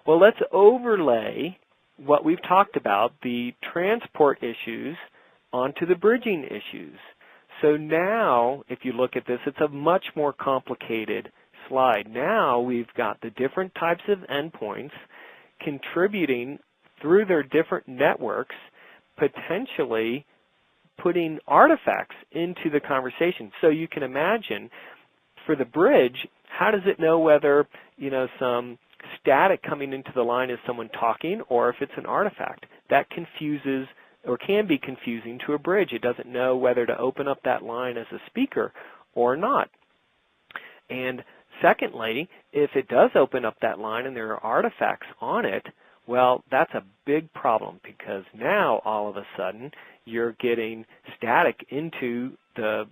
Well, let's overlay what we've talked about, the transport issues, onto the bridging issues. So now, if you look at this, it's a much more complicated slide. Now we've got the different types of endpoints contributing through their different networks, potentially putting artifacts into the conversation. So you can imagine, for the bridge, how does it know whether, some static coming into the line is someone talking or if it's an artifact? That confuses or can be confusing to a bridge. It doesn't know whether to open up that line as a speaker or not. And secondly, if it does open up that line and there are artifacts on it, well, that's a big problem, because now all of a sudden you're getting static into the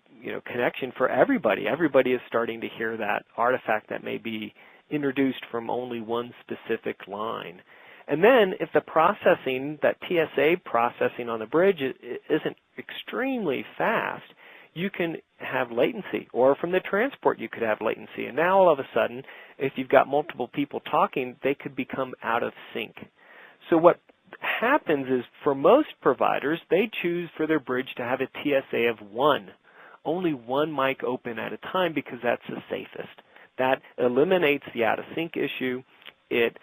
connection for everybody. Everybody is starting to hear that artifact that may be introduced from only one specific line. And then if the processing, that TSA processing on the bridge isn't extremely fast, you can have latency, or from the transport you could have latency. And now all of a sudden, if you've got multiple people talking, they could become out of sync. So what happens is, for most providers, they choose for their bridge to have a TSA of one. Only one mic open at a time, because that's the safest. That eliminates the out of sync issue. It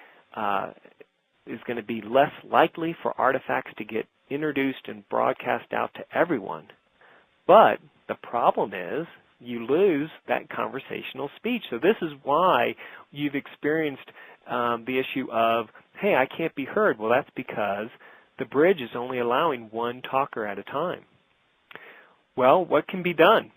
is going to be less likely for artifacts to get introduced and broadcast out to everyone. But the problem is you lose that conversational speech. So this is why you've experienced the issue of, hey, I can't be heard. Well, that's because the bridge is only allowing one talker at a time. Well, what can be done?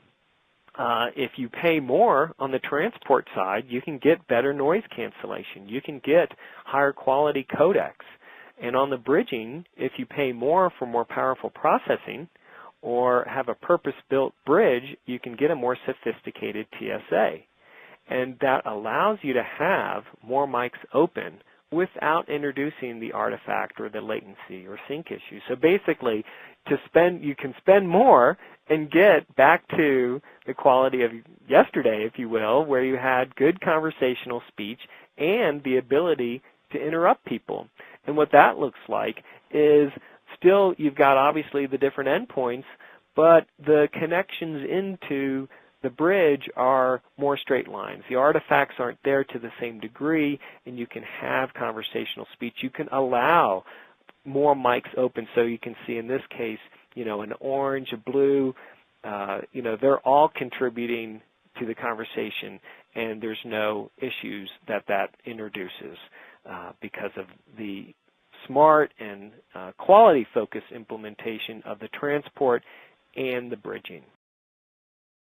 If you pay more on the transport side, you can get better noise cancellation. You can get higher quality codecs. And on the bridging, if you pay more for more powerful processing or have a purpose-built bridge, you can get a more sophisticated TSA. And that allows you to have more mics open without introducing the artifact or the latency or sync issue. So basically, you can spend more and get back to the quality of yesterday, if you will, where you had good conversational speech and the ability to interrupt people. And what that looks like is, still you've got obviously the different endpoints, but the connections into the bridge are more straight lines. The artifacts aren't there to the same degree, and you can have conversational speech. You can allow more mics open, so you can see in this case, an orange, a blue, they're all contributing to the conversation, and there's no issues that introduces because of the smart and quality-focused implementation of the transport and the bridging.